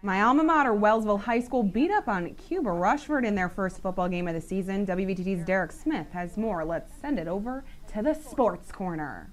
My alma mater, Wellsville High School, beat up on Cuba Rushford in their first football game of the season. WVTT's Derek Smith has more. Let's send it over to the Sports Corner.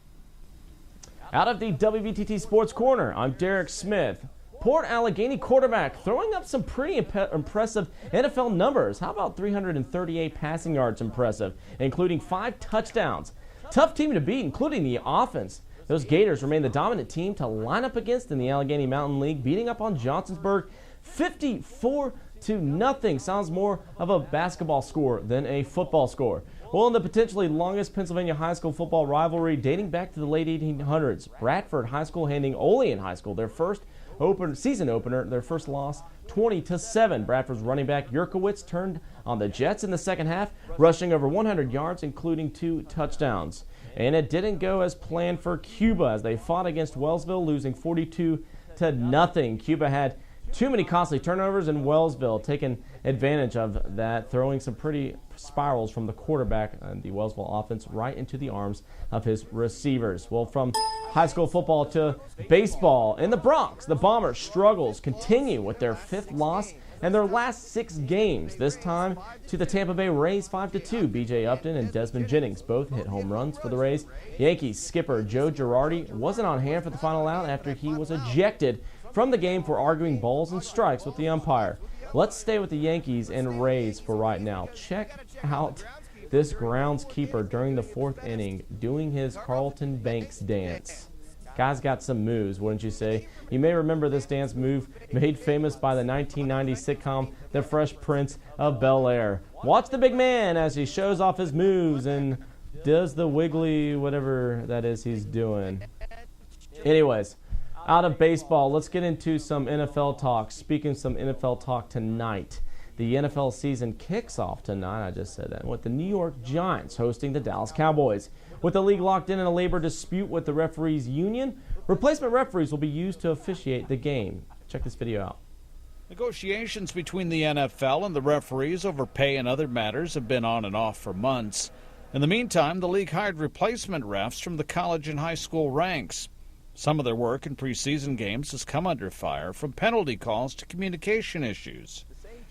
Out of the WVTT Sports Corner, I'm Derek Smith. Port Allegheny quarterback throwing up some pretty impressive NFL numbers. How about 338 passing yards impressive, including 5 touchdowns. Tough team to beat, including the offense. Those Gators remain the dominant team to line up against in the Allegheny Mountain League, beating up on Johnsonsburg 54-0. Sounds more of a basketball score than a football score. Well, in the potentially longest Pennsylvania high school football rivalry dating back to the late 1800s, Bradford High School handing Olean High School their first season opener, their first loss, 20-7. Bradford's running back Yurkowitz turned on the Jets in the second half, rushing over 100 yards, including 2 touchdowns. And it didn't go as planned for Cuba as they fought against Wellsville, losing 42-0. Cuba had too many costly turnovers, and Wellsville taking advantage of that, throwing some pretty spirals from the quarterback and the Wellsville offense right into the arms of his receivers. Well, from high school football to baseball in the Bronx, the Bombers' struggles continue with their 5th loss and their last 6 games, this time to the Tampa Bay Rays 5-2. B.J. Upton and Desmond Jennings both hit home runs for the Rays. Yankees skipper Joe Girardi wasn't on hand for the final out after he was ejected from the game for arguing balls and strikes with the umpire. Let's stay with the Yankees and Rays for right now. Check out this groundskeeper during the 4th inning doing his Carlton Banks dance. Guy's got some moves, wouldn't you say? You may remember this dance move made famous by the 1990 sitcom The Fresh Prince of Bel-Air. Watch the big man as he shows off his moves and does the wiggly whatever that is he's doing. Anyways, out of baseball, let's get into some NFL talk. Speaking of some NFL talk tonight, the NFL season kicks off tonight, I just said that, with the New York Giants hosting the Dallas Cowboys. With the league locked in a labor dispute with the referees union, replacement referees will be used to officiate the game. Check this video out. Negotiations between the NFL and the referees over pay and other matters have been on and off for months. In the meantime, the league hired replacement refs from the college and high school ranks. Some of their work in preseason games has come under fire, from penalty calls to communication issues.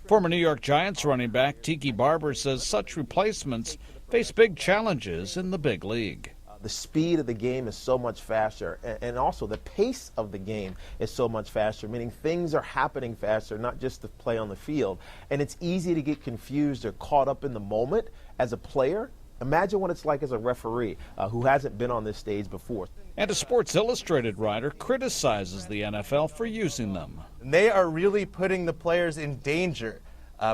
Former New York Giants running back Tiki Barber says such replacements face big challenges in the big league. The speed of the game is so much faster, and also the pace of the game is so much faster, meaning things are happening faster, not just the play on the field. And it's easy to get confused or caught up in the moment as a player. Imagine what it's like as a referee who hasn't been on this stage before. And a Sports Illustrated writer criticizes the NFL for using them. They are really putting the players in danger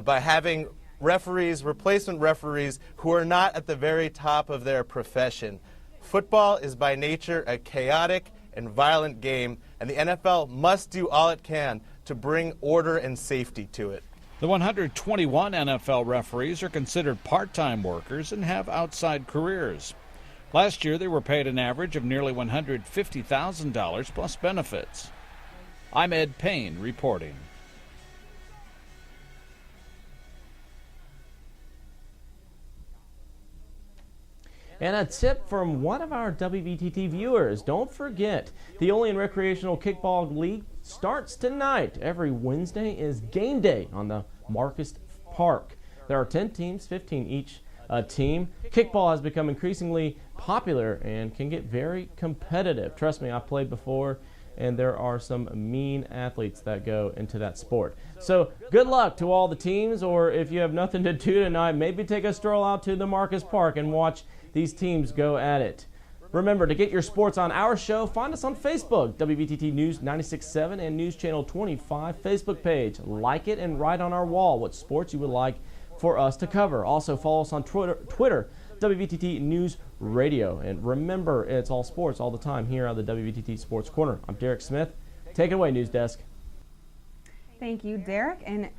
by having replacement referees who are not at the very top of their profession. Football is by nature a chaotic and violent game, and the NFL must do all it can to bring order and safety to it. The 121 NFL referees are considered part-time workers and have outside careers. Last year, they were paid an average of nearly $150,000 plus benefits. I'm Ed Payne reporting. And a tip from one of our WVTT viewers. Don't forget, the Olean Recreational Kickball League starts tonight. Every Wednesday is game day on the Marcus Park. There are 10 teams, 15 each team. Kickball has become increasingly popular and can get very competitive. Trust me, I've played before, and there are some mean athletes that go into that sport. So good luck to all the teams, or if you have nothing to do tonight, maybe take a stroll out to the Marcus Park and watch these teams go at it. Remember, to get your sports on our show, find us on Facebook, WVTT News 96.7 and News Channel 25 Facebook page. Like it and write on our wall what sports you would like for us to cover. Also follow us on Twitter, WVTT News Radio. And remember, it's all sports all the time here on the WVTT Sports Corner. I'm Derek Smith. Take it away, News Desk. Thank you, Derek. And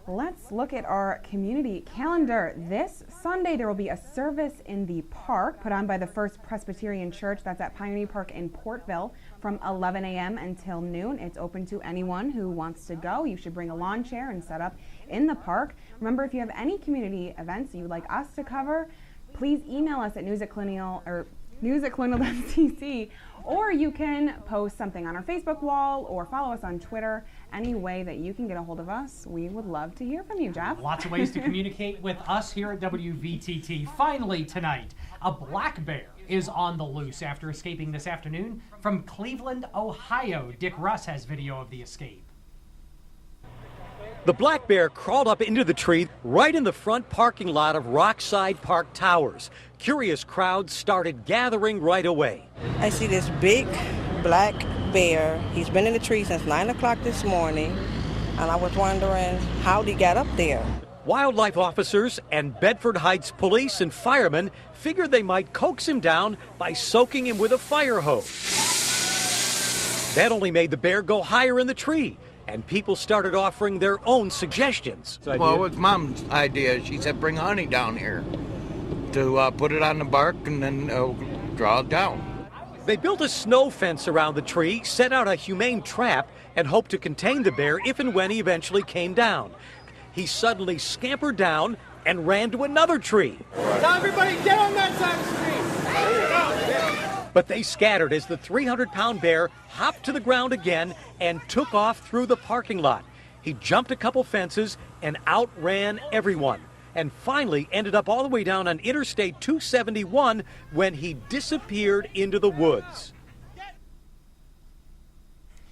let's look at our community calendar. This Sunday, there will be a service in the park put on by the First Presbyterian Church. That's at Pioneer Park in Portville from 11 a.m. until noon. It's open to anyone who wants to go. You should bring a lawn chair and set up in the park. Remember, if you have any community events that you would like us to cover, please email us at news@colonial or news@colonial.cc, or you can post something on our Facebook wall or follow us on Twitter. Any way that you can get a hold of us, we would love to hear from you, Jeff. Lots of ways to communicate with us here at WVTT. Finally tonight, a black bear is on the loose after escaping this afternoon from Cleveland, Ohio. Dick Russ has video of the escape. The black bear crawled up into the tree right in the front parking lot of Rockside Park Towers. Curious crowds started gathering right away. I see this big black bear. He's been in the tree since 9 o'clock this morning, and I was wondering how he got up there. Wildlife officers and Bedford Heights police and firemen figured they might coax him down by soaking him with a fire hose. That only made the bear go higher in the tree, and people started offering their own suggestions. Well, it was Mom's idea. She said, bring honey down here to put it on the bark and then draw it down. They built a snow fence around the tree, set out a humane trap, and hoped to contain the bear if and when he eventually came down. He suddenly scampered down and ran to another tree. Now everybody get on that side of the street. But they scattered as the 300-pound bear hopped to the ground again and took off through the parking lot. He jumped a couple fences and outran everyone, and finally ended up all the way down on Interstate 271 when he disappeared into the woods.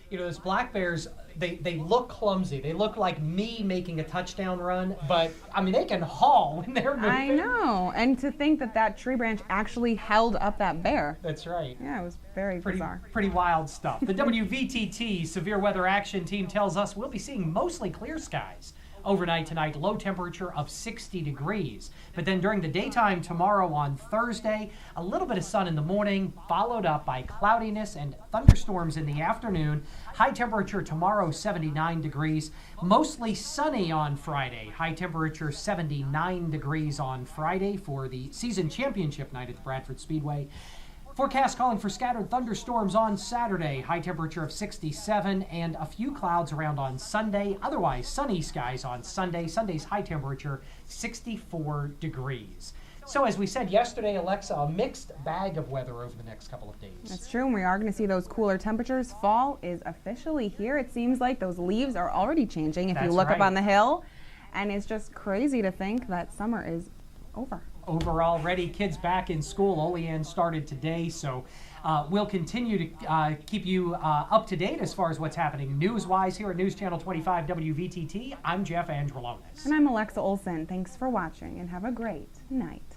You know, those black bears, they look clumsy. They look like me making a touchdown run, but, I mean, they can haul when they're moving. I know, and to think that that tree branch actually held up that bear. That's right. Yeah, it was very bizarre. Pretty wild stuff. The WVTT Severe Weather Action Team tells us we'll be seeing mostly clear skies overnight tonight, low temperature of 60 degrees. But then during the daytime tomorrow on Thursday, a little bit of sun in the morning, followed up by cloudiness and thunderstorms in the afternoon. High temperature tomorrow, 79 degrees. Mostly sunny on Friday. High temperature 79 degrees on Friday for the season championship night at the Bradford Speedway. Forecast calling for scattered thunderstorms on Saturday, high temperature of 67, and a few clouds around on Sunday. Otherwise, sunny skies on Sunday. Sunday's high temperature, 64 degrees. So as we said yesterday, Alexa, a mixed bag of weather over the next couple of days. That's true, and we are going to see those cooler temperatures. Fall is officially here. It seems like those leaves are already changing if you look up on the hill, and it's just crazy to think that summer is over. Over already. Kids back in school. Olean started today, so we'll continue to keep you up to date as far as what's happening news-wise here at News Channel 25 WVTT. I'm Jeff Angelonis. And I'm Alexa Olson. Thanks for watching, and have a great night.